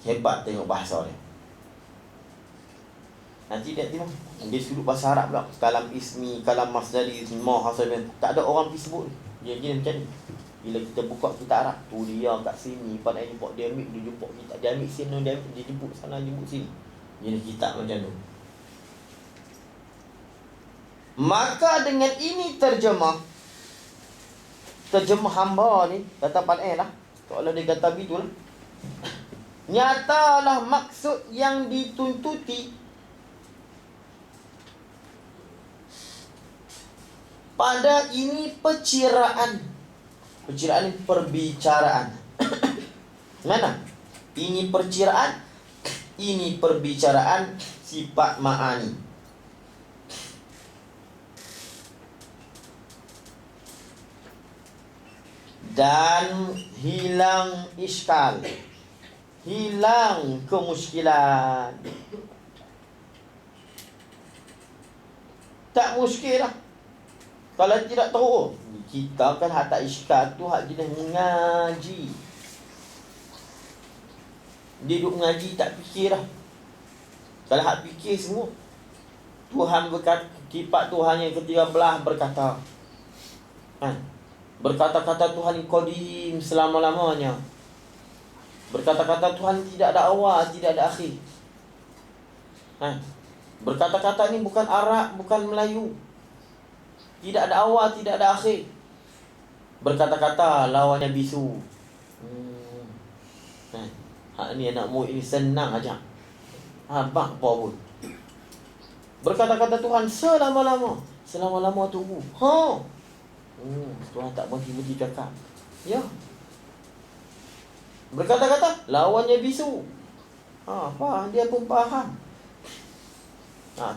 Hebat tengok bahasa dia. Nanti dia tengok dia sudut bahasa Arab pula. Kalam ismi, kalam masdari, semua hasil. Tak ada orang pergi sebut. Dia gini macam ni. Bila kita buka kitab Arab, tu dia kat sini, pada jumpa dia ambil, dia jumpa kita, dia ambil sini, dia jemput sana, jemput sini. Jadi kitab macam tu. Maka dengan ini terjemah hamba ni kata Pan lah. Kalau dia kata begitu lah. Nyatalah maksud yang dituntuti pada ini perciraan. Perciraan ni perbicaraan. Mana? Ini perciraan, ini perbicaraan sifat ma'ani. Dan hilang iskal, hilang kemuskilan. Tak muskil lah. Kalau tidak tahu, kita kan hak tak iskal tu hak jenis mengaji. Dia duduk mengaji tak fikir lah. Kalau hak fikir semua, Tuhan berkata, sifat Tuhan yang ke-13 berkata, berkata-kata Tuhan yang qadim selama-lamanya. Berkata-kata Tuhan tidak ada awal, tidak ada akhir. Berkata-kata ini bukan Arab, bukan Melayu. Tidak ada awal, tidak ada akhir. Berkata-kata lawannya bisu. Hak ni anak murid ini senang aja. Abang apa pun. Berkata-kata Tuhan selama-lama. Selama-lama tunggu. Tuhan tak berhenti cakap. Ya. Berkata-kata lawannya bisu. Faham, dia pun faham.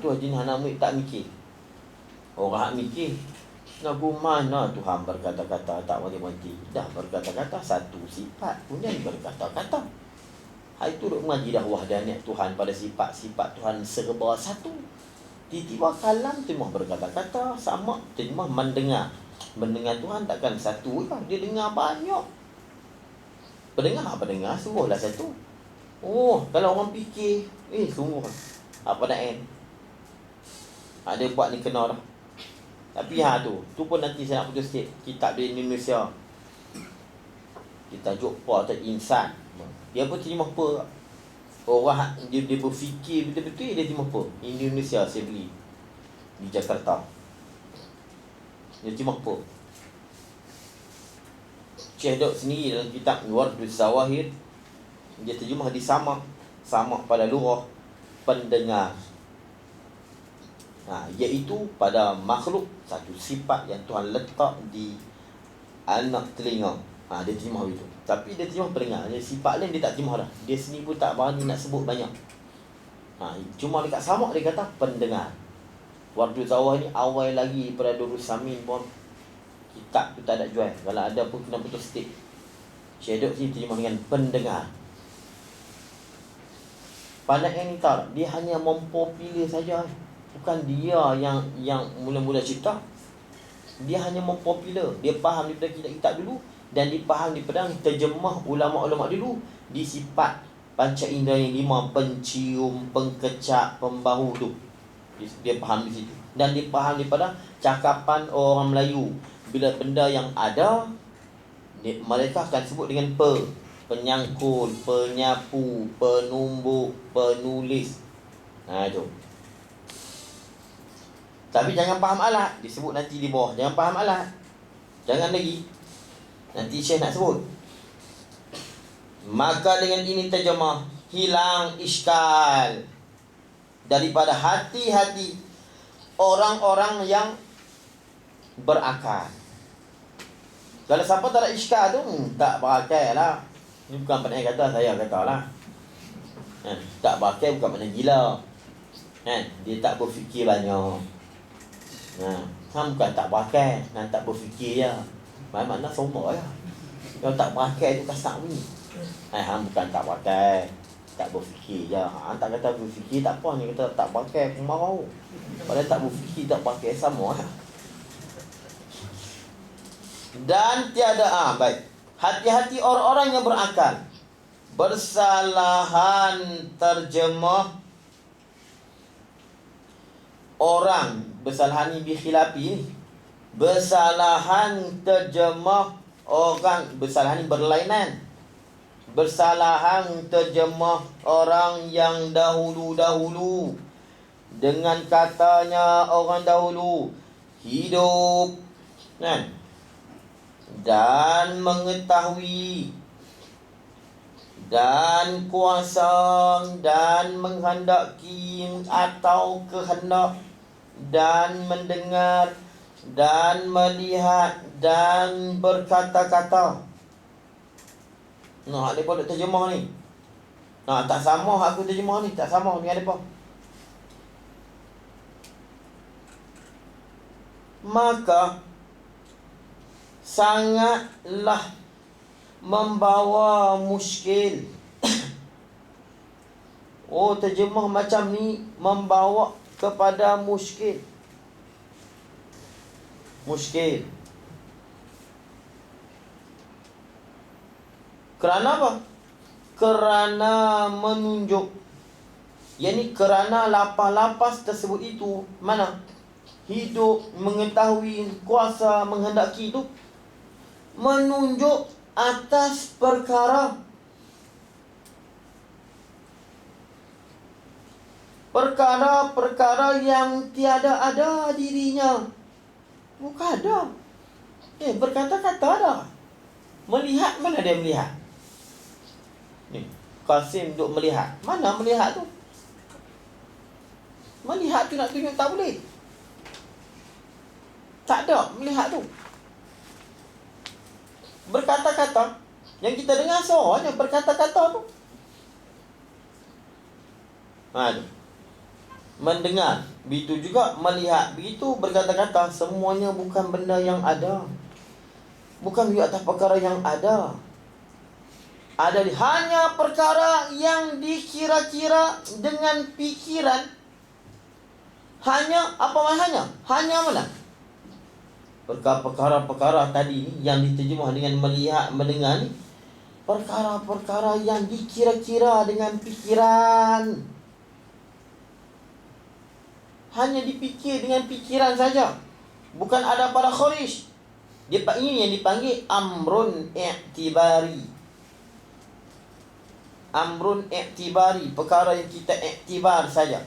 Tu jenis anak murid tak mikir. Orang mikir, lagu mana Tuhan berkata-kata tak berhenti. Dah berkata-kata satu sifat punya berkata-kata. Itu duk mengaji dah wahdaniyat Tuhan pada sifat-sifat Tuhan serba satu. Tiba-tiba kalam terima berkata-kata sama, terima mendengar. Mendengar Tuhan takkan satu lah. Dia dengar banyak. Pendengar sungguhlah satu. Kalau orang fikir, sungguh apa nak ada buat ni kena dah. Tapi tu pun nanti saya nak putus sikit. Kitab di Indonesia, kita jumpa tu insan. Dia pun terima apa. Orang dia berfikir betul-betul, dia terima apa. Indonesia saya beli di Jakarta. Dia terima apa. Syekh Dok sendiri dalam kitab Wardus Zawahir, dia terjemah di sama pada lurah pendengar. Iaitu pada makhluk satu sifat yang Tuhan letak di anak telinga. Dia terjemah itu. Tapi dia terjemah pendengar. Jadi sifat lain dia tak terjemah dah. Dia sendiri pun tak berani nak sebut banyak. Cuma dekat sama dia kata pendengar. Wardus Zawahir ni awal lagi pada Durus Samin pun kitab tu tak ada jual. Kalau ada pun kena putus stick. Syekh Dok sini terjemah dengan pendengar. Pandai yang ni tak, dia hanya mempopular saja. Bukan dia yang mula-mula cipta. Dia hanya mempopular. Dia faham daripada kitab-kitab dulu, dan dia faham daripada terjemah ulama-ulama dulu di sifat panca indera yang 5, pencium, pengkecak, pembahu tu. Dia faham di situ. Dan dia faham daripada cakapan orang Melayu. Bila benda yang ada, mereka akan sebut dengan penyangkul, penyapu, penumbuk, penulis. Itu. Tapi jangan faham alat. Disebut nanti di bawah. Jangan faham alat. Jangan lagi. Nanti Syekh nak sebut. Maka dengan ini terjemah, hilang iskal daripada hati-hati orang-orang yang berakal. Kalau siapa tak ada iskal tu, tak berakal lah. Ini bukan pandai kata, saya kata lah. Tak berakal bukan makna gila. Dia tak berfikir banyak. Bukan tak berakal, tak berfikir je. Makna sombong je. Kalau tak berakal tu kasar bunyi. Bukan tak berakal, tak berfikir je. Tak kata berfikir tak apa, ni kata tak berakal pun marah. Padahal tak berfikir, tak berakal sama lah. Dan tiada baik. Hati-hati orang-orang yang berakal. Bersalahan terjemah orang. Bersalahan ni bikhilafi. Bersalahan terjemah orang. Bersalahan ni berlainan. Bersalahan terjemah orang yang dahulu-dahulu dengan katanya orang dahulu hidup, kan? Dan mengetahui dan kuasa dan menghendaki atau kehendak dan mendengar dan melihat dan berkata-kata. Nah, mereka duk terjemah ni. Nah, tak sama aku terjemah ni, tak sama dengan mereka. Maka sangatlah membawa muskil. Oh, terjemah macam ni membawa kepada muskil. Muskil. Kerana apa? Kerana menunjuk. Yani kerana lapas-lapas tersebut itu mana? Hidup, mengetahui, kuasa, menghendaki itu menunjuk atas perkara yang tiada ada dirinya. Bukan ada. Berkata-kata ada. Melihat, mana dia melihat? Ni, Qasim duk melihat. Mana melihat tu? Melihat tu nak tunjuk tak boleh. Tak ada melihat tu. Berkata-kata, yang kita dengar suaranya berkata-kata tu. Mendengar, begitu juga melihat, begitu berkata-kata. Semuanya bukan benda yang ada, bukan di atas perkara yang ada. Ada hanya perkara yang dikira-kira dengan pikiran. Hanya apa maknanya? Hanya mana? Perkara-perkara tadi ni yang diterjemah dengan melihat, mendengar ni, perkara-perkara yang dikira-kira dengan pikiran. Hanya dipikir dengan pikiran saja. Bukan ada pada kharij. Ini yang dipanggil amrun i'tibari. Amrun i'tibari, perkara yang kita iktibar saja.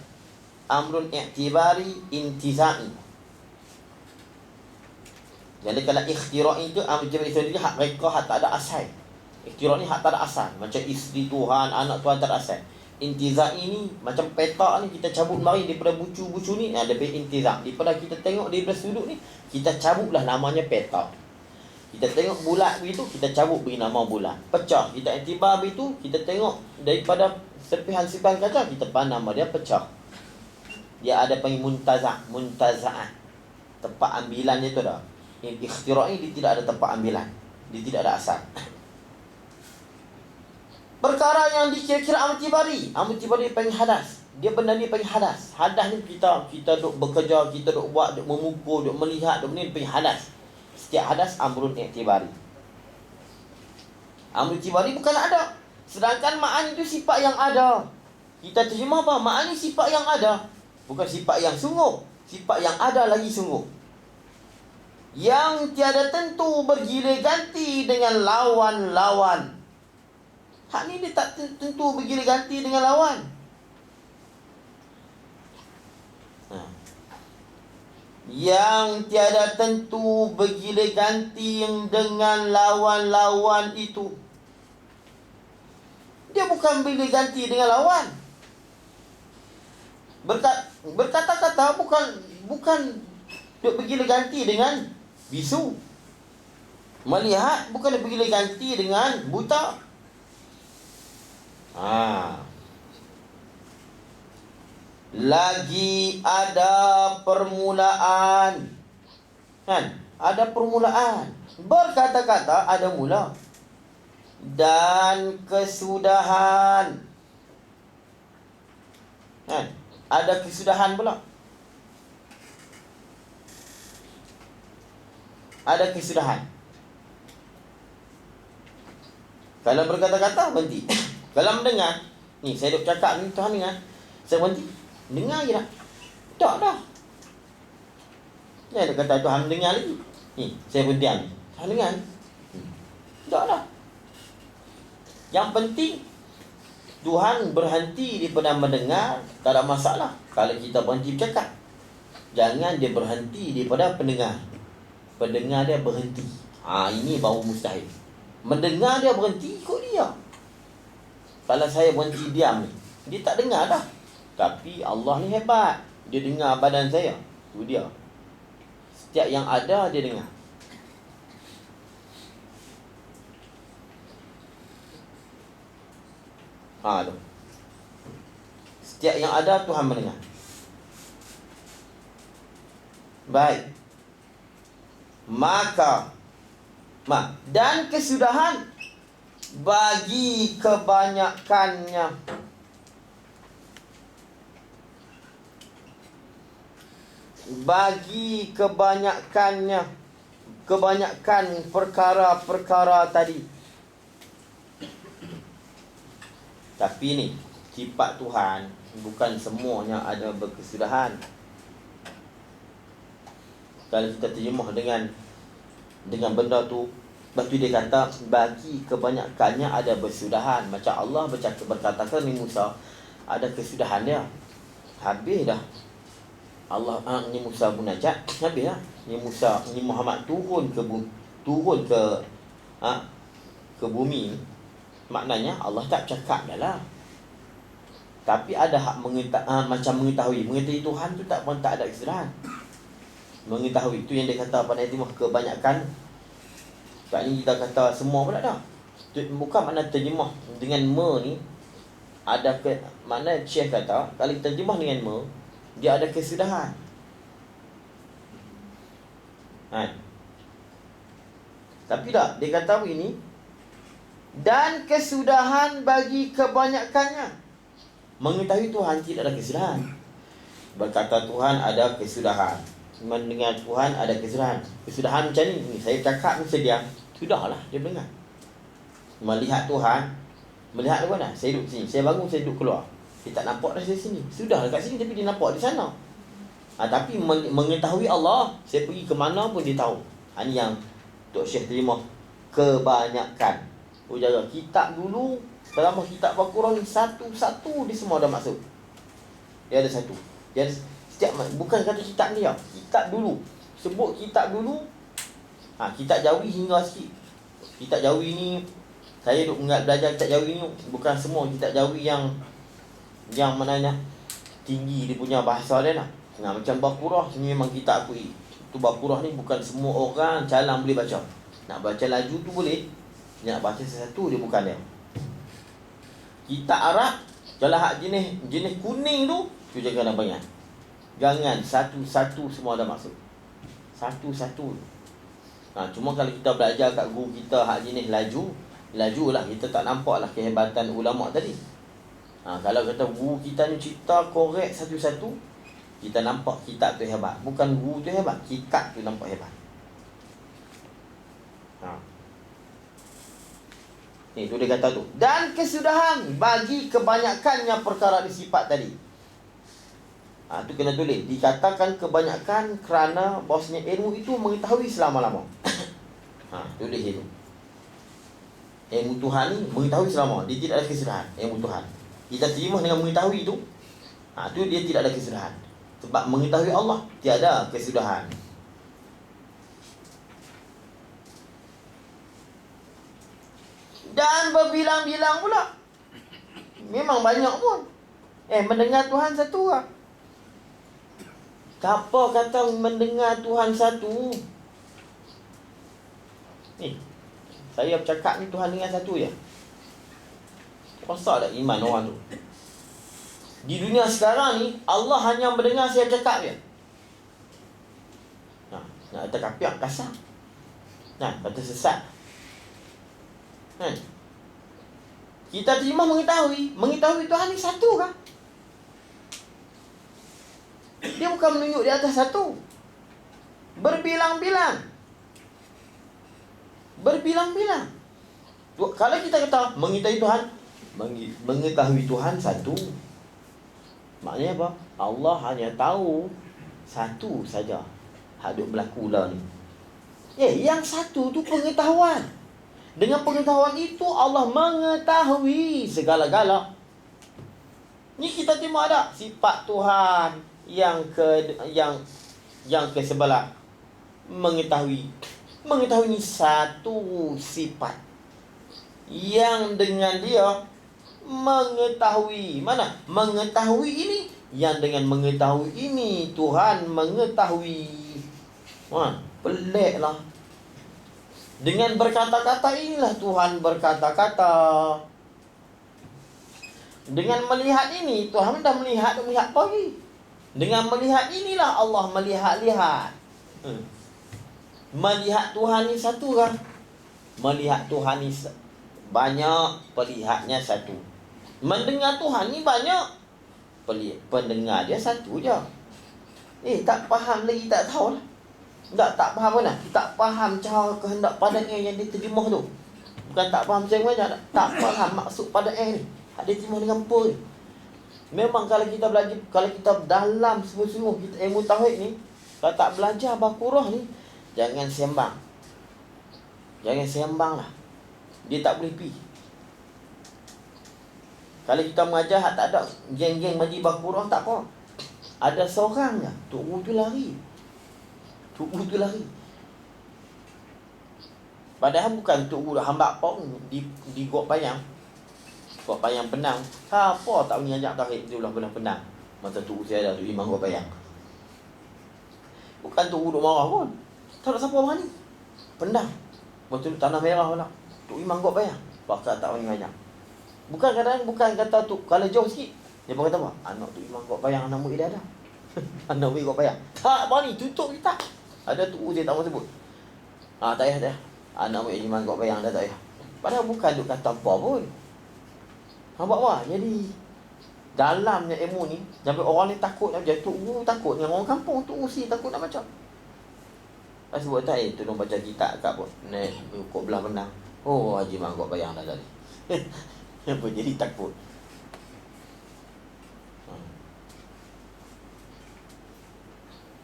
Amrun i'tibari intizai. Jadi kalau ikhtira' itu amr i'tibari sendiri hak mereka, hak tak ada asal. Ikhtira' ni hak tak ada asal. Macam isteri Tuhan, anak Tuhan tak ada asal. Intizai ni macam peta ni, kita cabut mari daripada bucu-bucu ni, ada intizai. Daripada kita tengok daripada sudut ni, kita cabutlah namanya peta. Kita tengok bulat begitu, kita cabut beri nama bulat. Pecah, kita iktibar begitu, kita tengok daripada serpihan-serpihan kaca, kita pandang nama dia pecah. Dia ada panggil muntaza'at. Tempat ambilan dia tu dah. Ikhtira' ni dia tidak ada tempat ambilan. Dia tidak ada asal. Perkara yang dikira-kira amtibari. Amtibari panggil hadas. Dia benda ni panggil hadas. Hadas ni kita duk bekerja, kita duk buat, duk memukul, duk melihat, duk ni panggil hadas. Setiap hadas amrun i'tibari. Amrun i'tibari bukan ada. Sedangkan ma'ani itu sifat yang ada. Kita terjemah apa? Ma'ani sifat yang ada. Bukan sifat yang sungguh. Sifat yang ada lagi sungguh. Yang tiada tentu bergilir ganti dengan lawan-lawan. Hak ni dia tak tentu bergilir ganti dengan lawan. Yang tiada tentu bergilir ganti dengan lawan-lawan itu. Dia bukan bergilir ganti dengan lawan. Berkata-kata bukan duk bergilir ganti dengan bisu. Melihat bukan bergilir ganti dengan buta. Lagi ada permulaan. Kan? Ada permulaan. Berkata-kata ada mula. Dan kesudahan. Kan? Ada kesudahan pula. Ada kesudahan. Kalau berkata-kata berhenti. Kalau mendengar, ni saya duk cakap ni, Tuhan dengar. Saya berhenti, dengar je tak? Tak dah. Jangan kata Tuhan dengar lagi. Ni, saya berdiam. Tuhan dengar ni. Tak dah. Yang penting, Tuhan berhenti daripada mendengar, tak ada masalah. Kalau kita berhenti bercakap, jangan dia berhenti daripada pendengar. Pendengar dia berhenti. Ini baru mustahil. Mendengar dia berhenti, ikut dia. Kalau saya berhenti diam ni, dia tak dengar dah. Tapi Allah ni hebat. Dia dengar badan saya. Itu dia. Setiap yang ada, dia dengar. Tu. Setiap yang ada, Tuhan mendengar. Baik. Dan kesudahan bagi kebanyakannya. Bagi kebanyakannya. Kebanyakan perkara-perkara tadi. Tapi ni, sifat Tuhan bukan semuanya ada berkesudahan. Kalau kita terjemah dengan benda tu, lepas tu dia kata bagi kebanyakannya ada bersudahan. Macam Allah berkata ke Nabi Musa, ada kesudahan dia. Habis dah. Allah Nabi Musa munajat, habis dah. Nabi Muhammad turun ke bumi. Maknanya Allah tak cakap dah lah. Tapi ada hak macam mengetahui Tuhan tu tak ada kesudahan. Mengetahui tu yang dia kata pada ayat 5, kebanyakan. Sebab ni kita kata semua pun tak ada. Bukan makna terjemah dengan ni ada makna Syekh kata kalau kita terjemah dengan dia ada kesudahan. Tapi tak, dia kata begini, dan kesudahan bagi kebanyakannya. Mengetahui Tuhan tidak ada kesudahan. Berkata Tuhan ada kesudahan. Mendengar Tuhan ada kesudahan. Kesudahan macam ni, saya cakap ni sedia, sudahlah dia dengar. Melihat Tuhan, melihat di mana? Saya duduk sini, saya bangun, saya duduk keluar. Dia tak nampak dah saya sini. Sudah dekat sini tapi dia nampak di sana. Tapi mengetahui Allah, saya pergi ke mana pun dia tahu. Ini yang Tok Syekh terima. Kebanyakan. Jaga kitab dulu, selama kitab Al-Quran ni satu-satu dia semua ada maksud. Dia ada satu. Dia ada bukan kata kitab dia. Kitab dulu. Sebut kitab dulu. Kitab Jawi hingga sikit. Kitab Jawi ni, saya duk belajar kitab Jawi ni, bukan semua kitab Jawi yang maknanya tinggi dia punya bahasa dia lah. Macam Baqarah ni memang kitab aku. Tu Baqarah ni bukan semua orang calang boleh baca. Nak baca laju tu boleh. Nak baca satu dia bukan dia. Kitab Arab, kalau hak jenis kuning tu jangan nak banyak. Jangan satu-satu semua ada maksud. Satu-satu. Cuma kalau kita belajar kat guru kita hak jenis laju lah, kita tak nampak lah kehebatan ulama' tadi. Kalau kata guru kita ni cerita korek satu-satu, kita nampak kitab tu hebat. Bukan guru tu hebat, kitab tu nampak hebat. Ni tu dia kata tu. Dan kesudahan bagi kebanyakannya perkara disifat tadi. Tu kena tulis. Dikatakan kebanyakan kerana bahawasanya ilmu itu mengetahui selama-lama. Tulis itu. Ilmu Tuhan ni mengetahui selama. Dia tidak ada kesudahan. Ilmu Tuhan. Kita terima dengan mengetahui itu. Tu dia tidak ada kesudahan. Sebab mengetahui Allah tiada kesudahan. Dan berbilang-bilang pula. Memang banyak pun. Mendengar Tuhan satu lah. Apa kata mendengar Tuhan satu? Ni, saya bercakap ni Tuhan dengar satu je. Rosak tak iman orang tu? Di dunia sekarang ni, Allah hanya mendengar saya bercakap je. Nak kata kapiak, kasar. Kata sesat. Kita terima mengetahui Tuhan ni satu kan? Dia bukan menunjuk di atas satu. Berbilang-bilang. Kalau kita kata mengetahui Tuhan, Mengetahui Tuhan satu. Maknanya apa? Allah hanya tahu satu saja hak duk berlaku lah ni. Yang satu tu pengetahuan. Dengan pengetahuan itu Allah mengetahui segala-gala. Ni kita tengok ada sifat Tuhan yang ke sebelah. Mengetahui ni satu sifat yang dengan dia mengetahui. Mana? Mengetahui ini. Yang dengan mengetahui ini Tuhan mengetahui. Pelik lah. Dengan berkata-kata inilah Tuhan berkata-kata. Dengan melihat ini Tuhan dah melihat pagi. Dengan melihat inilah Allah melihat-lihat. Melihat Tuhan ni satu kan? Melihat Tuhan ni banyak, perlihatnya satu. Mendengar Tuhan ni banyak, pendengar dia satu je. Tak faham lagi, tak tahu lah. Tak faham mana? Tak faham cara kehendak pandangan yang diterjemah tu. Bukan tak faham macam mana, tak faham maksud pandangan ni. Dia terjemah dengan apa ni? Memang kalau kita belajar, kalau kita dalam sungguh-sungguh kita ilmu tauhid ni, kalau tak belajar Baqarah ni, jangan sembang. Jangan sembang lah. Dia tak boleh pergi. Kalau kita mengajar hak tak ada geng-geng majlis Baqarah, tak apa. Ada seorang je, Tok Guru tu lari. Padahal bukan Tok Guru hamba pun di Gok Payang. Gok Payang Penang. Siapa tak boleh ajak tauhid di belah Penang. Masa Tok Guru saya ada, Tok Imam Gok Payang. Bukan Tok Guru marah pun. Tak ada siapa orang ni. Penang. Waktu tu tanah merah pula. Tok Imam Gok Payang. Bakal tak boleh ajak. Bukan kata tu kalau jauh sikit. Dia pun kata apa? Anak Tok Imam Gok Payang, anak murid dia ada. Anak murid Gok Payang. Tak apa ni, tutup kita. Ada Tok Guru dia tak mahu sebut. Tak payah. Anak murid Imam Gok Payang dah tak payah. Padahal bukan duk kata apa pun. Nampak apa? Jadi dalamnya ilmu ni, sampai orang ni takut nak baca. Tok Guru takut dengan orang kampung. Tok Guru si takut nak baca. Sebab tak tolong baca kitab kat pun. Naik kok belah Penang. Oh, Haji Imam Gok Payang dah tadi. Apa jadi takut.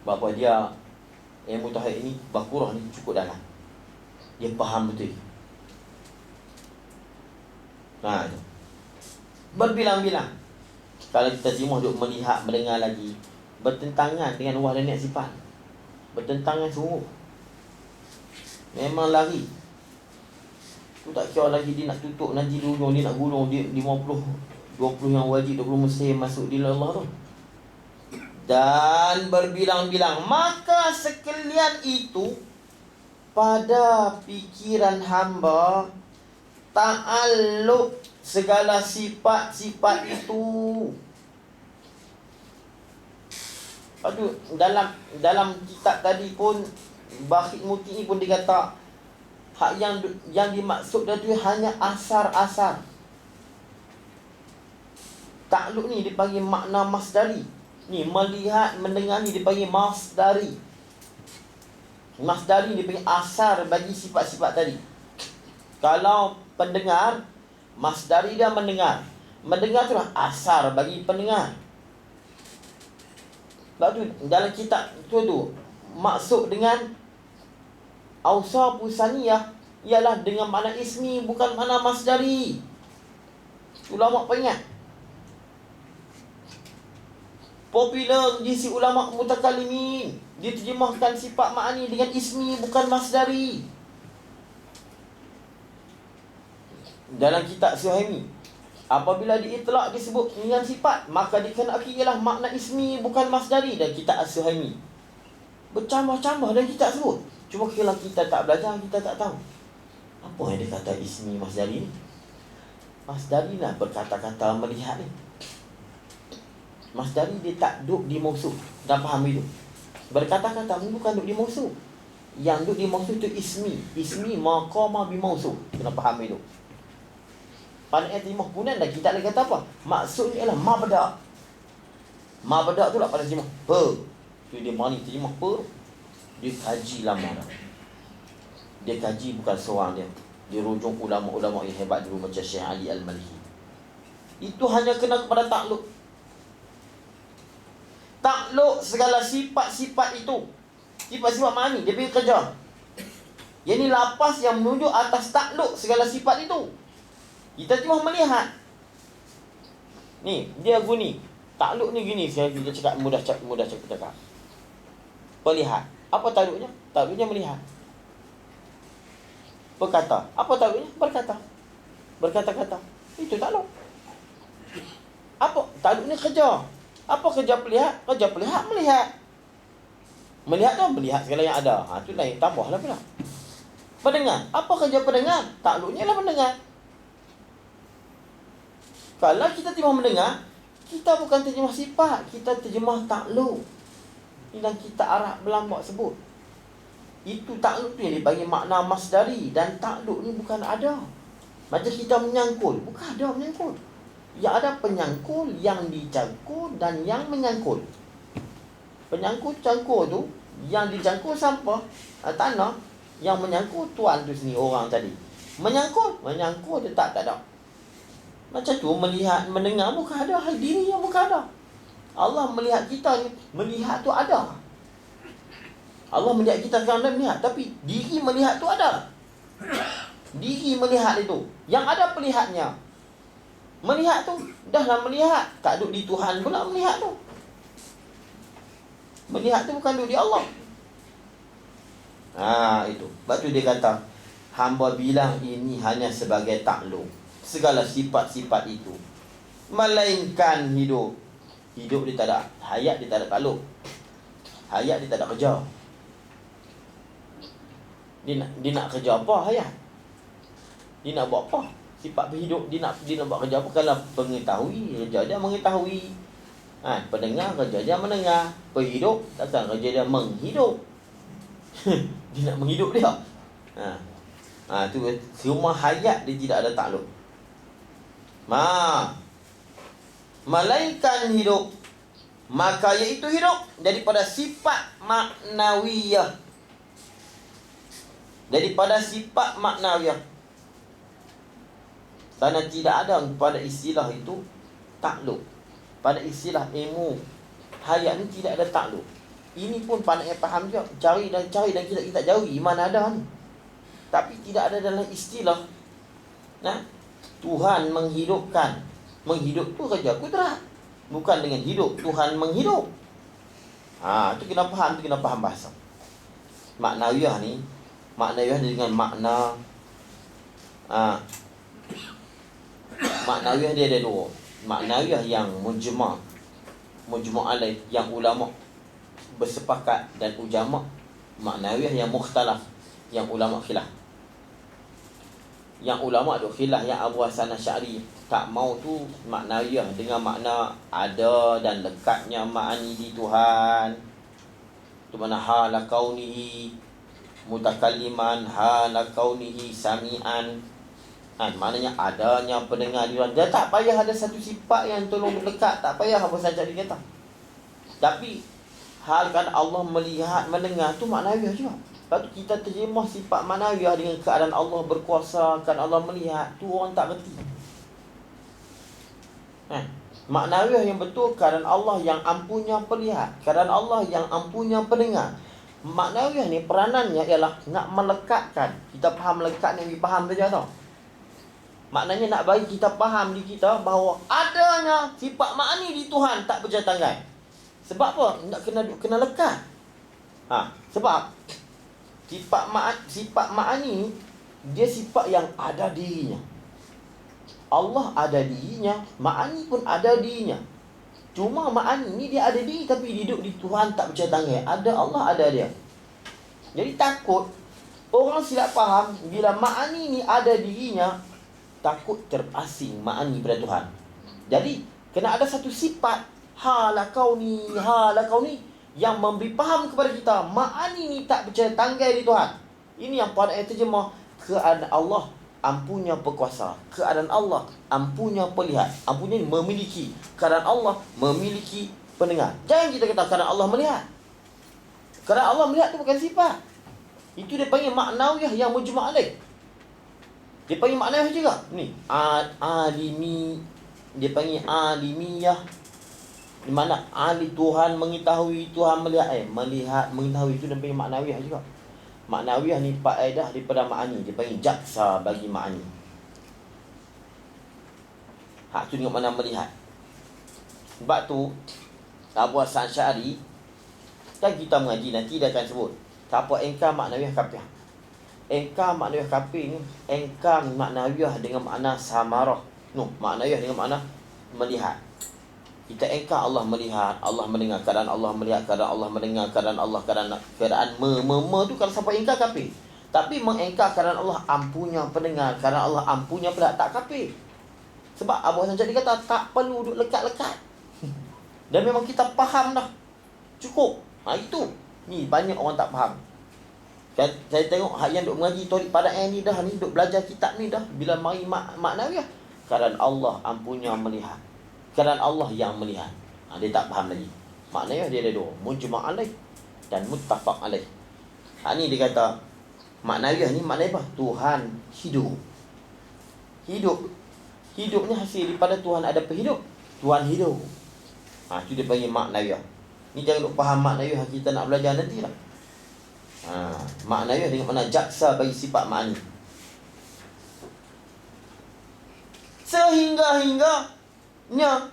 Bapa dia ilmu tauhid ini, Baqarah ni cukup dalam. Dia faham betul. Berbilang-bilang. Kalau kita terjemah duk melihat, mendengar lagi, bertentangan dengan wah dan niat sifat. Bertentangan sungguh. Memang lari. Tu tak kira lagi dia nak tutup nanti dulu, dia nak gulung dia 50 20 yang wajib, 20 mesti masuk di Allah tu. Dan berbilang-bilang, maka sekalian itu pada pikiran hamba ta'alluq segala sifat-sifat itu. Aduh, dalam kitab tadi pun Bakhit Muti pun dikata hak yang dimaksud dia tu hanya asar-asar. Ta'alluq ni dipanggil makna masdari. Ni melihat, mendengar ni dipanggil masdari. Masdari dipanggil asar bagi sifat-sifat tadi. Kalau pendengar, masdari dia mendengar. Mendengar tu lah asar bagi pendengar. Sebab tu dalam kitab tu maksud dengan awsafu saniyah ialah dengan makna ismi, bukan makna masdari. Ulama peringat. Popular di si ulama mutakallimin, diterjemahkan sifat ma'ani dengan ismi, bukan masdari. Dalam kitab Suhaimi, apabila diitlak disebut dengan sifat, maka dikenaki ialah makna ismi, bukan masdari. Dan kitab As-Suhaimi bercambah-cambah dan kita sebut. Cuma kalau kita tak belajar, kita tak tahu apa yang dia kata ismi masdari ni. Masdari lah berkata-kata melihat ni. Masdari dia tak duduk di mausul. Dah faham itu? Berkata-kata ni bukan duduk di mausul. Yang duduk di mausul tu ismi. Ismi maqama bi mausul. Kena faham itu. Pada ayat 5 punan dah kita lagi kata apa? Maksudnya ialah mabda'. Mabda' tu lah pada terjemah tu dia mani terjemah dia kaji lama dah. Dia kaji bukan seorang dia. Dia rujuk ulama-ulama yang hebat dulu macam Syekh Ali Al-Maliki. Itu hanya kena kepada takluk. Takluk segala sifat-sifat itu, sifat-sifat ma'ani, dia pergi kerja. Yang ni lapas yang menunjuk atas takluk segala sifat itu. Kita cuma melihat. Ni, dia guni. Takluk ni gini, saya kita cakap mudah cakap. Melihat. Apa takluknya? Takluknya melihat. Berkata. Apa takluknya? Berkata. Berkata-kata. Itu takluk. Apa? Takluknya kerja. Apa kerja pelihat? Kerja pelihat melihat. Melihat tu melihat segala yang ada. Tu lain, tambahlah pula. Pendengar. Apa kerja pendengar? Takluknya lah mendengar. Kalau kita cuma mendengar, kita bukan terjemah sifat, kita terjemah takluk. Yang kita Arab berlambak sebut. Itu takluk tu yang dipanggil makna masdari. Dan takluk ni bukan ada. Macam kita menyangkul, bukan ada menyangkul. Yang ada penyangkul, yang dicangkul dan yang menyangkul. Penyangkul cangkul tu, yang dicangkul sampah, tanah. Yang menyangkul tuan tu sini, orang tadi. Menyangkul tetap tak ada. Macam tu melihat, mendengar bukan ada. Diri yang bukan ada. Allah melihat kita ni, melihat tu ada. Allah melihat kita sekarang dan melihat. Tapi diri melihat tu ada. Diri melihat itu. Yang ada pelihatnya. Melihat tu, dahlah melihat. Tak duduk di Tuhan pula melihat tu. Melihat tu bukan duduk di Allah. Itu. Sebab tu dia kata, hamba bilang ini hanya sebagai takluk. Segala sifat-sifat itu. Melainkan hidup. Hidup dia tak ada. Hayat dia tak ada takluk. Hayat dia tak ada kerja. Dia nak kerja apa hayat? Dia nak buat apa? Sifat berhidup, dia nak buat kerja apa? Kalau pengetahui, kerja dia mengetahui. Pendengar, kerja dia mendengar. Berhidup, takkan kerja dia menghidup. Dia nak menghidup dia. Tu semua hayat dia tidak ada takluk. Melainkan hidup, maka iaitu hidup daripada sifat maknawiyah. Daripada sifat maknawiyah. Kerana tidak ada pada istilah itu takluk. Pada istilah ilmu hayat ni tidak ada takluk. Ini pun pandai faham juga. Cari dan kita jauhi mana ada ni. Tapi tidak ada dalam istilah. Tuhan menghidupkan. Menghidup tu kerja kudrat. Bukan dengan hidup. Tuhan menghidup. Tu kena faham bahasa. Maknawiyah ni. Maknawiyah dengan makna. Maknawiyah dia ada dua. Maknawiyah yang mujma' alaih, yang ulama' bersepakat, dan ujama' maknawiyah yang mukhtalaf, yang ulama' khilaf. Yang ulama' tu khilaf, yang Abu Hasan Asy'ari tak mau tu maknawiyah dengan makna ada dan lekatnya ma'ani di Tuhan. Tu mana hala kaunihi mutakalliman, hala kaunihi sami'an. Maknanya adanya pendengar di Tuhan. Dia tak payah ada satu sifat yang tolong berdekat. Tak payah apa saja dia kata. Tapi halkan Allah melihat, mendengar tu maknawiyah juga. Lepas tu kita terjemah sifat maknawiyah dengan keadaan Allah berkuasa, keadaan Allah melihat. Tu orang tak reti. Maknawiyah yang betul, keadaan Allah yang ampunya pelihat, keadaan Allah yang ampunya pendengar. Maknawiyah ni peranannya ialah nak melekatkan. Kita faham melekat ni, faham saja tau. Maknanya nak bagi kita faham di kita bahawa adanya sifat ma'ani di Tuhan tak berjaya tanggai. Sebab apa? Nak kena lekat. Sebab sifat ma'ani dia sifat yang ada dirinya. Allah ada dirinya, ma'ani pun ada dirinya. Cuma ma'ani ni dia ada diri tapi hidup di Tuhan tak berjaya tanggai. Ada Allah, ada dia. Jadi takut orang silap faham bila ma'ani ni ada dirinya, takut terasing ma'ani pada Tuhan. Jadi kena ada satu sifat hala kauni yang memberi faham kepada kita ma'ani ni tak percaya tanggai di Tuhan. Ini yang pada ayat terjemah keadaan Allah ampunya berkuasa, keadaan Allah ampunya pelihat, ampunya memiliki, keadaan Allah memiliki pendengar. Jangan kita kata keadaan Allah melihat. Keadaan Allah melihat tu bukan sifat. Itu dia panggil maknawiyah yang mujma' alaih. Dia panggil maknanya juga. Ni, alimi. Dia panggil alimiyah. Di mana ahli Tuhan mengetahui, Tuhan melihat. Melihat, mengetahui itu dia panggil maknawiyah juga. Maknawiyah ni faedah daripada ma'ani. Dia panggil jaksa bagi ma'ani. Hak tu dengan mana melihat. Sebab tu Abu Hasan Asy'ari, kan kita mengaji nanti dia akan sebut siapa engkar maknawiyah kafir. Engkar maknawiyah kafir ni, engkar maknawiyah dengan makna samarah. Maknawiyah dengan makna melihat. Kita engkar Allah melihat, Allah mendengar, keadaan Allah melihat, keadaan Allah mendengar, keadaan Allah, keadaan tu kalau siapa engkar kafir. Tapi mengengkar keadaan Allah ampunya pendengar, keadaan Allah ampunya pula tak kafir. Sebab Abu Hasan Asy'ari kata tak perlu duduk lekat-lekat. Dan memang kita faham dah. Cukup. Itu. Ni banyak orang tak faham. Saya tengok hak yang duk mengaji Tariq Padang ni dah ni, duk belajar kitab ni dah. Bila mari maknawiyah, keadaan Allah ampunya melihat. Keadaan Allah yang melihat. Dia tak faham lagi. Maknanya dia ada dua. Mujma' alaih dan muttafaq alaih. Ni dia kata maknawiyah ni maknanya apa? Tuhan hidup. Hidup ni hasil daripada Tuhan ada penghidup. Tuhan hidup. Itu dia panggil maknawiyah. Ni jangan duk faham maknawiyah kita nak belajar nanti lah. Maknawiyah dengan makna jaksa bagi sifat ma'ani. Sehingga-hingganya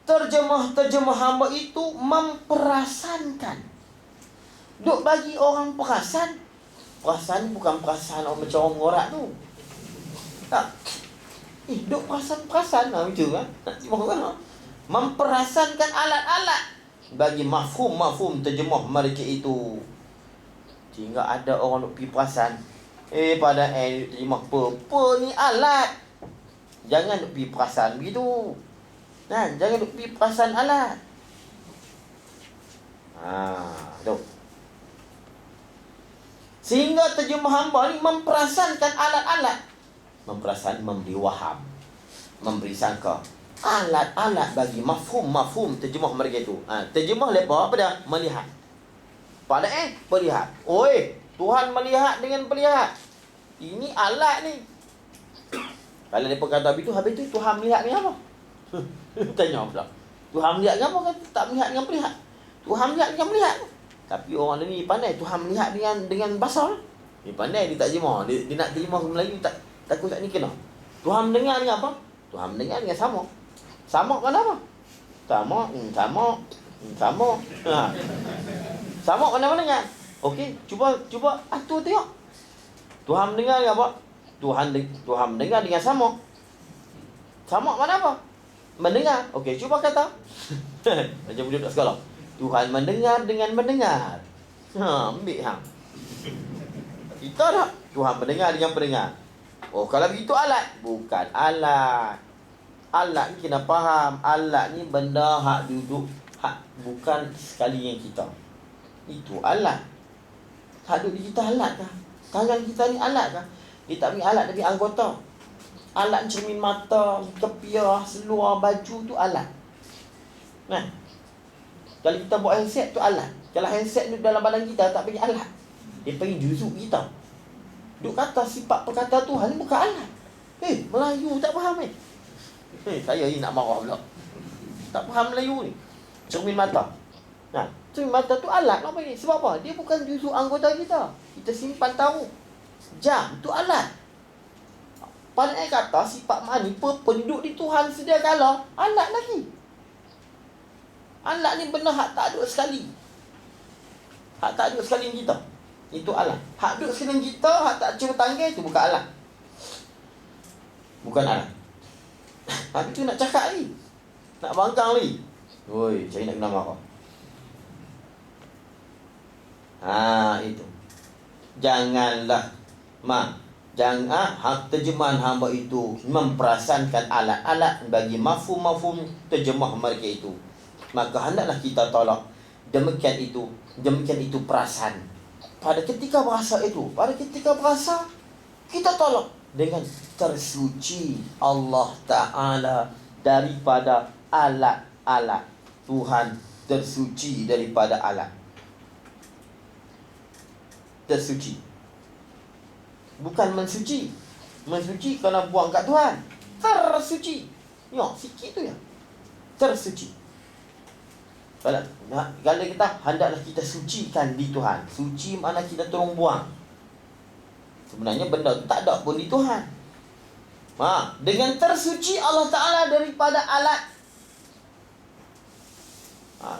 terjemah hamba itu memperasankan. Duk bagi orang perasan. Perasaan bukan perasaan orang macam orang ngorak tu. Tak. Duk perasan macam kan? Memperasankan alat-alat bagi mafhum terjemah mereka itu. Sehingga ada orang duk pergi perasan. Pada terjemah apa ni alat. Jangan duk pergi perasan begitu. Jangan duk pergi perasan alat. Tu. Sehingga terjemah hamba ni memperasankan alat-alat. Memberi waham, memberi sangka. Alat-alat bagi mafhum terjemah mereka itu. Terjemah lepas apa dah? Melihat. Pada melihat. Tuhan melihat dengan melihat. Ini alat ni. Kalau mereka kata habis tu Tuhan melihat dengan apa? Tanya pula. Tuhan melihat dengan apa? Kata tak melihat dengan melihat. Tuhan melihat dengan melihat. Tapi orang ni pandai. Tuhan melihat dengan basar. Dia pandai, dia tak terjemah. Dia nak terjemah Melayu takut tak ni kena. Tuhan mendengar dengan apa? Tuhan mendengar dengan sama. Sama kan apa? Sama. Sama mana-mana kan? Okey, cuba atur tengok. Tuhan mendengar dengan apa? Tuhan mendengar dengan sama. Sama mana apa? Mendengar. Okey, cuba kata. Macam budak sekolah. Tuhan mendengar dengan mendengar. Ambil hang. Kita tak. Tuhan mendengar dengan pendengar. Kalau begitu alat. Bukan alat. Alat ni kena faham. Alat ni benda hak duduk. Bukan sekali yang kita. Itu alat. Hak duduk di kita alat kah? Tangan kita ni alat kah? Dia tak punya alat, tapi anggota. Alat cermin mata, kepiah, seluar, baju tu alat. Kalau kita buat handset tu alat. Kalau handset tu dalam badan kita tak panggil alat. Dia panggil juzuk kita. Duk kata sifat perkata Tuhan ni bukan alat. Melayu tak faham saya ni nak marah pula. Tak faham Melayu ni. Cermin mata. Cermin mata tu alat lah panggil. Sebab apa? Dia bukan juzuk anggota kita. Kita simpan tahu. Jam tu alat. Pandai kata sifat ma'ani penduduk di Tuhan sedia kala alat lagi. Alat ni benda hak tak duduk sekali. Hak tak duduk sekali kita. Itu alat. Hak duduk sekali kita, hak tak cuma tanggai itu bukan alat. Bukan alat. Habis tu nak cakap lagi. Nak bangkang lagi. Saya nak kena marah. Itu. Janganlah hak terjemahan hamba itu memperasankan alat-alat bagi mafhum terjemah mereka itu. Maka hendaklah kita tolak demikian itu perasan. Pada ketika bahasa kita tolak dengan tersuci Allah Ta'ala daripada alat-alat. Tuhan tersuci daripada alat. Tersuci. Bukan mensuci. Mensuci kalau buang kat Tuhan. Tersuci. Tengok, sikit tu ya. Tersuci. Kalau kita hendaklah kita sucikan di Tuhan. Suci makna kita tolong buang. Sebenarnya benda tu tak ada pun di Tuhan. Dengan tersuci Allah Ta'ala daripada alat.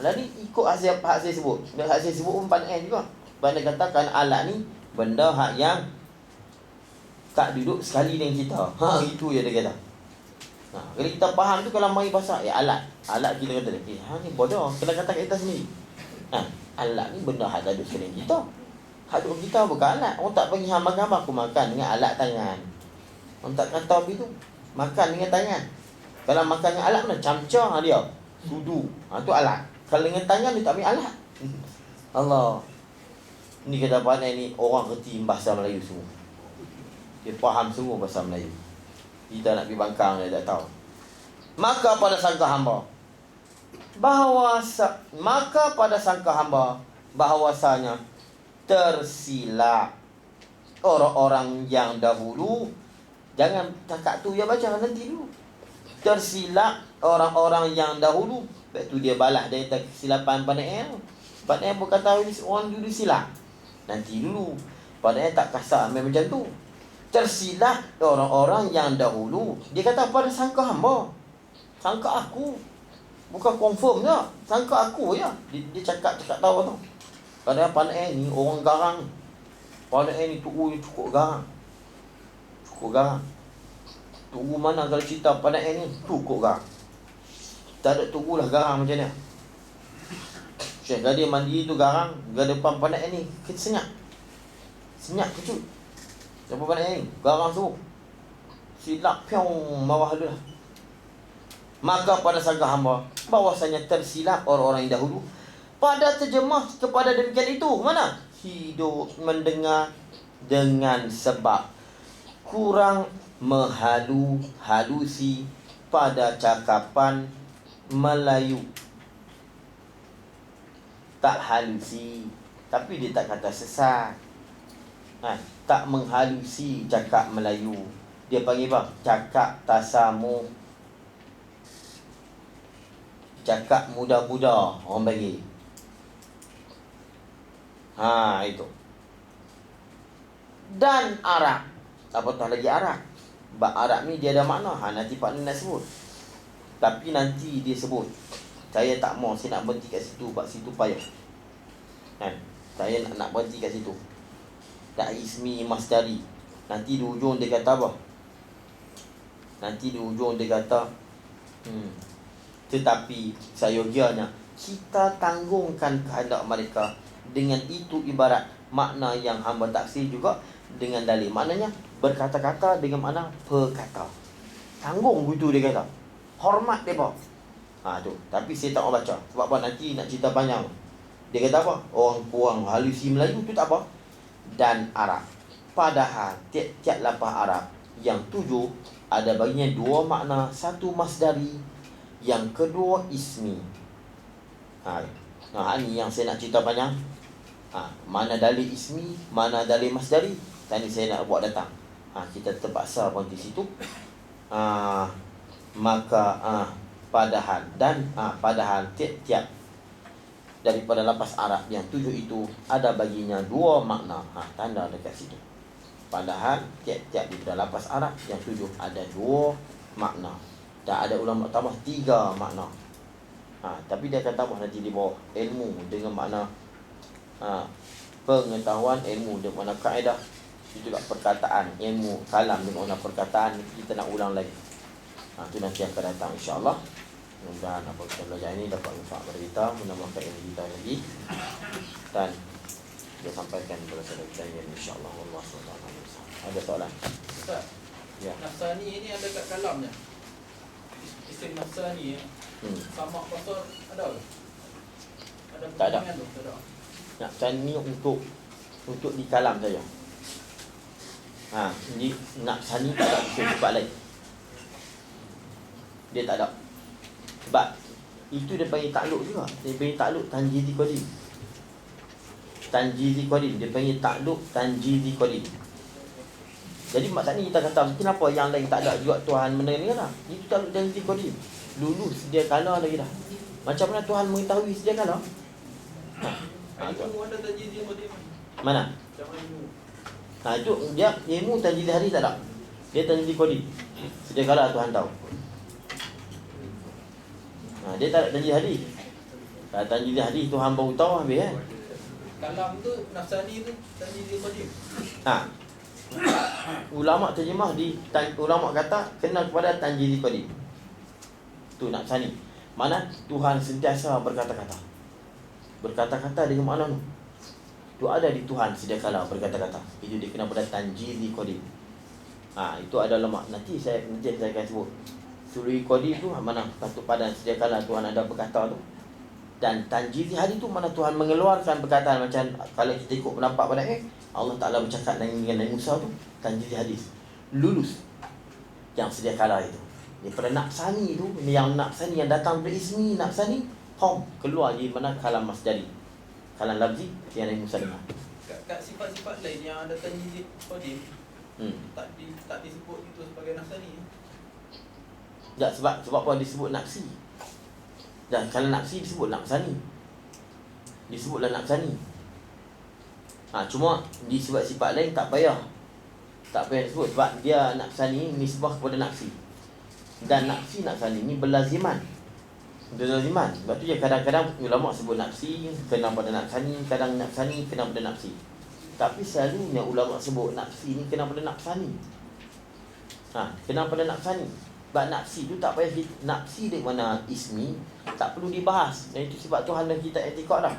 Lalu ikut hak saya sebut. Hak saya sebut pun pandai juga. Pandai katakan alat ni benda hak yang tak duduk sekali dengan kita. Itu je dia kata. Kalau kita faham tu, kalau mari pasal alat. Alat kita kata ni bodoh. Kena kata kita sendiri. Alat ni benda hak tak duduk sekali dengan kita. Hak duduk kita bukan alat. Orang tak bagi hang makan, aku makan dengan alat tangan. Orang tak kata begitu. Makan dengan tangan. Kalau makan dengan alat mana? Camca dia. Sudu. Tu alat. Kalau dengan tangan dia tak punya alat. Allah. Ni kata pandai ni orang kerti bahasa Melayu semua. Dia faham semua bahasa Melayu. Kita nak pergi bangkang dia tak tahu. Maka pada sangka hamba bahawasanya tersilap orang-orang yang dahulu. Jangan cakap tu ya, baca nanti dulu. Tersilap orang-orang yang dahulu. Lepas tu dia balas dari kesilapan Pandai. Pandai pun kata orang dulu silap. Nanti dulu. Pandai tak kasar macam tu. Tersilap orang-orang yang dahulu. Dia kata pada sangka hamba. Sangka aku. Bukan confirm je. Sangka aku je. Dia cakap tahu tu. Padahal Pandai ni orang garang. Pandai ni cukup garang. Tunggu mana kalau cerita Pandai ni cukup garang. Tak ada tunggulah garang macam ni. Syekh Gadir mandi tu garang. Depan Pandai ni senyap kecut. Siapa Pandai ni? Garang tu. Silap piong bawah tu lah. Maka pada sangka hamba bahwasanya tersilap orang-orang yang dahulu pada terjemah kepada demikian itu. Mana? Hidup mendengar dengan sebab kurang halusi pada cakapan Melayu. Tak halusi, tapi dia tak kata sesat. Tak menghalusi cakap Melayu. Dia panggil apa? Cakap tasamu. Cakap muda-muda orang bagi. Itu. Dan Arab. Apatah lagi Arab. Arab ni dia ada makna. Nanti Pak Ni nak sebut. Tapi nanti dia sebut. Saya tak mau. Saya nak berhenti kat situ. Sebab situ payah. Saya nak berhenti kat situ. Tak ismi masdari. Nanti di ujung dia kata apa? Tetapi sayogianya kita tanggungan kehendak mereka. Dengan itu ibarat makna yang hamba taksir juga dengan dalil. Maknanya berkata-kata dengan makna perkata. Tanggung begitu dia kata. Hormat mereka. Tu. Tapi saya tak mau baca. Sebab apa? Nanti nak cerita panjang. Dia kata apa? Orang kurang halusi Melayu tu tak apa. Dan Arab. Padahal tiap-tiap lapah Arab yang 7 ada baginya 2 makna. Satu masdari, yang kedua ismi. Ni yang saya nak cerita panjang. Mana dalil ismi, mana dalil masdari. Tadi saya nak buat datang. Kita terpaksa berhenti situ. Padahal tiap-tiap daripada lapas Arab yang 7 itu ada baginya 2 makna. Tanda dekat situ. Padahal tiap-tiap daripada lapas Arab yang 7 ada 2 makna. Dan ada ulama tambah 3 makna. Tapi dia akan tambah nanti di bawah ilmu dengan makna pengetahuan, ilmu dengan makna kaedah. Itu juga perkataan, ilmu kalam dengan makna perkataan. Kita nak ulang lagi. Itu nanti akan datang insya-Allah. Mudah-mudahan apa kita belajar ini dapat manfaat pada kita, menambahkan ilmu kita lagi. Dan dia sampaikan kepada saudara kita yang insya-Allah Allah SWT. Ada soalan? Ustaz. Ya. Nafsani ini ada kat kalamnya. Isim nafsani sama kosor ada ke? Ada Tak ada. pertanyaan tu? Tak ada. Nafsani untuk di kalam saja. Nafsani tak ada sebab lain. Dia tak ada. Sebab itu dia panggil takluk juga. Dia panggil takluk tanjizi qadim. Tanjizi qadim. Dia panggil takluk tanjizi qadim. Jadi maksudnya kita kata kenapa yang lain tak ada juga Tuhan mendengar. Itu takluk janji qadim. Dulu sedia kala lagi dah. Macam mana Tuhan mengetahui sedia kala? Ilmu ada tajizil qadim. Mana? Macam mana ilmu? Itu dia ilmu tanjil hadis tak ada. Dia tanjil qadim. Sedia kala Tuhan tahu. Dia tak ada tanjil hadis. Kalau tanjil hadis Tuhan baru tahu habis kan. Kalam tu nafsani tu tajizil qadim. Ulama terjemah ulama kata kena kepada tanjil qadim. Tu nafsani. Mana Tuhan sentiasa berkata-kata. Berkata-kata dengan makna tu. Tu ada di Tuhan sedia kala berkata-kata. Itu dia kena pada tanjil qadim. Itu adalah nanti saya akan sebut. Suri qadim tu mana patut pada sedia kala Tuhan ada berkata tu. Dan tanjil hadis tu mana Tuhan mengeluarkan perkataan macam kalau kita ikut pendapat pada Allah Ta'ala bercakap dengan Nabi Musa tu tanjil hadis lulus yang sedia kala itu daripada nafsani tu, yang nafsani yang datang dari ismi nafsani keluar di mana kalam masdari, kalam lafzi yang Nabi Musa dengar. Kat sifat-sifat lain yang ada tanjil qadim tak disebut itu sebagai nafsani. Tak, sebab apa disebut nafsi. Dan kalau nafsi disebut nafsani. Disebutlah nafsani. Cuma di sifat-sifat lain tak payah. Tak payah disebut sebab dia nafsani nisbah kepada nafsi. Dan nafsani ni berlaziman. Berlaziman. Sebab tu ya kadang-kadang ulama sebut nafsi kena pada nafsani, kadang nafsani kena pada nafsi. Tapi selalunya ulama sebut nafsi ni kena pada nafsani. Kena pada nafsani. Sebab nafsi tu tak payah nafsi dari mana ismi tak perlu dibahas. Dan itu sebab Tuhan dan kita etikad dah.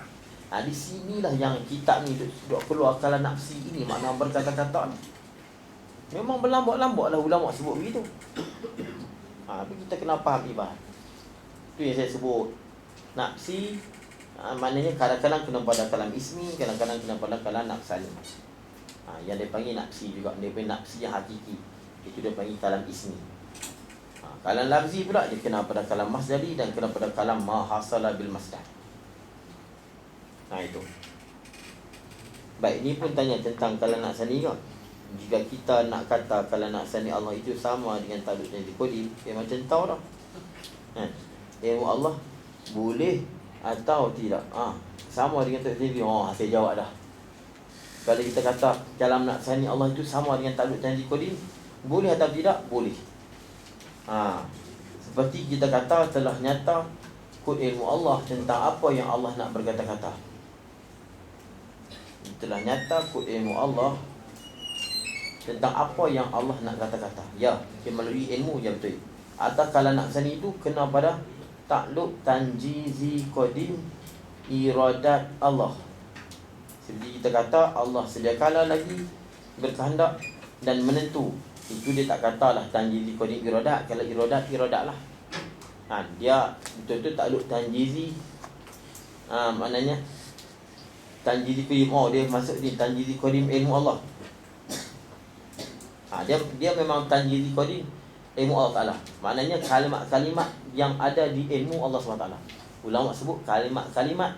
Di sinilah yang kitab ni duk keluar kalau nafsi ini makna berkata-kata ni. Memang berlambak-lambak lah ulama sebut begitu. Tapi kita kena faham ibarat. Itu yang saya sebut. Nafsi maknanya kadang-kadang kena pada kalam ismi, kadang-kadang kena pada kalam nafsani. Yang dia panggil nafsi juga, dia panggil nafsi yang hakiki. Itu dia panggil kalam ismi. Kalam lafzi pula dia kena pada kalam masdari dan kena pada kalam ma hasala bil masdar. Itu. Baik, ini pun tanya tentang kalam nafsani kan. Jika kita nak kata kalam nafsani Allah itu sama dengan takluk janji qadim, macam tahu dah. Ilmu Allah boleh atau tidak. Sama dengan takluk janji. Saya jawab dah. Kalau kita kata kalam nafsani Allah itu sama dengan takluk janji qadim, boleh atau tidak? Boleh. Seperti kita kata telah nyata kod ilmu Allah tentang apa yang Allah nak berkata-kata. Telah nyata kod ilmu Allah tentang apa yang Allah nak kata-kata. Ya, melalui ilmu je betul. Atau kalau nak sani itu kena pada takluk tanjizi qadim iradat Allah. Seperti kita kata Allah sedia kala lagi berkehendak dan menentu. Itu dia tak katalah tanjizi qadim iradat. Kalau iradat lah. Dia betul-betul takluk tanjizi. Maknanya tanjizi qadim. Dia masuk di tanjizi qadim ilmu Allah. Dia memang tanjizi qadim ilmu Allah Ta'ala. Maknanya kalimat-kalimat yang ada di ilmu Allah SWT. Ulama sebut kalimat-kalimat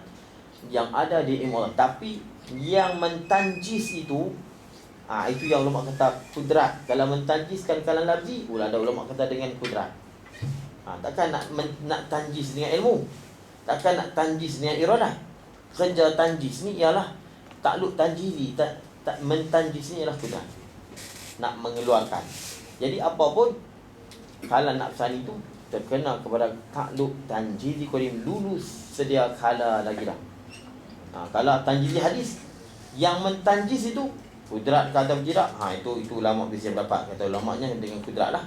yang ada di ilmu Allah. Tapi yang mentanjis itu yang ulama kata kudrat. Kalau mentanjiskan kalam lafzi, ada ulama kata dengan kudrat. Takkan nak tanjis dengan ilmu. Takkan nak tanjis dengan iradah. Kerja tanjis ni ialah takluk tanjizi. Mentanjis ni ialah kudrat. Nak mengeluarkan. Jadi apa pun kalam nafsani itu terkena kepada takluk tanjizi qadim lulus sedia kala lagi dah. Kalau tanjizi hadis yang mentanjis itu kudrat kata tidak, itu ulama bisa dapat kata ulamanya dengan kudrat lah.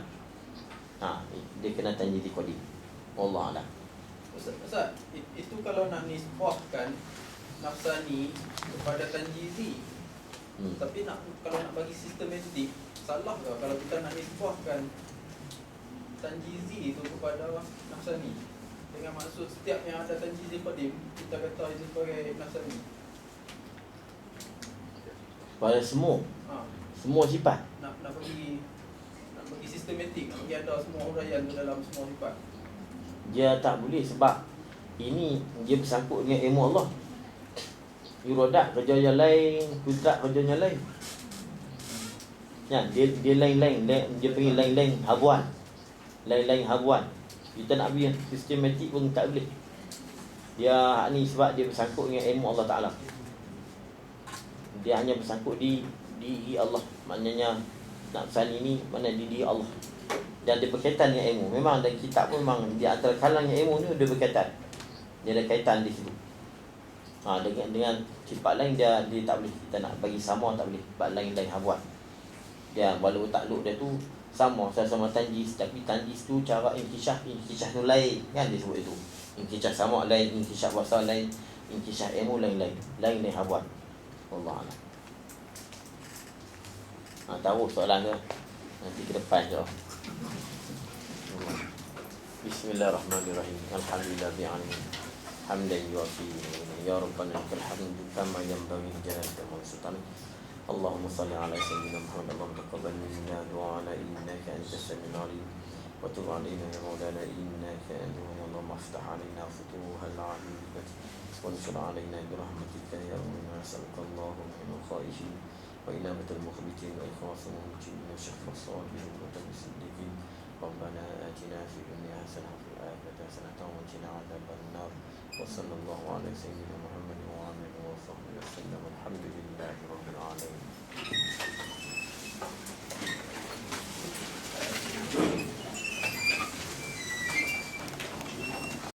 Dia kena tanjizi qadim. Allah a'lam. Ustaz, itu kalau nak nisbahkan nafsani kepada tanjizi. Tapi kalau nak bagi sistematik, salah ke kalau kita nak nisbahkan tanjizi itu kepada nafsani? Dengan maksud setiap yang ada tanjizi qadim, kita kata itu sebagai nafsani. Pada semua sifat nak bagi sistematik, nak bagi ada semua huraian dalam semua sifat. Dia tak boleh sebab ini dia bersangkut dengan ilmu Allah. Iradat kerja yang lain, kudrat kerja yang lain. Ya, dia lain-lain, dia panggil lain-lain habuan. Lain-lain habuan. Kita nak ambil sistematik pun tak boleh. Dia ni sebab dia bersangkut dengan ilmu Allah Ta'ala. Dia hanya bersangkut di Allah. Maknanya nak bersalin ni mana di diri Allah. Dan dia berkaitan dengan ilmu. Memang dalam kitab pun memang di antara kalangan ilmu ni dia berkaitan. Dia ada kaitan di situ. Dengan sifat lain dia tak boleh. Kita nak bagi sama tak boleh. Sebab lain-lain habuan. Dia walaupun takluk dia tu sama tanjis, tapi tanjis tu cara inkishah tu lain kan dia sebut itu. Inkishah sama lain, inkishah bahasa lain, inkishah ilmu lain-lain habuan. Allah Allah. Tahu soalan tu nanti ke depan je. Bismillahirrahmanirrahim. Alhamdulillah bi'alamin. Hamdan yuafi ya rabbana lakal hamdu kama yanbaghi li jalali sultanik. اللهم صل على سيدنا محمد اللهم تقبل منا دعاءنا انك انت السميع العليم وتب علينا يا مولانا انك انت اللهم افتح علينا فتوح العليم وانشر علينا برحمتك يا ربنا نسالك اللهم من الخائفين وإنابة المخبتين وإخلاص المنجين وشفق الصابرين وتوبة الصديقين ربنا آتنا في الدنيا حسنة وفي الآخرة حسنة وقنا عذاب النار وصلى الله على سيدنا محمد وعلى آله وصحبه وسلم الحمد لله رب العالمين.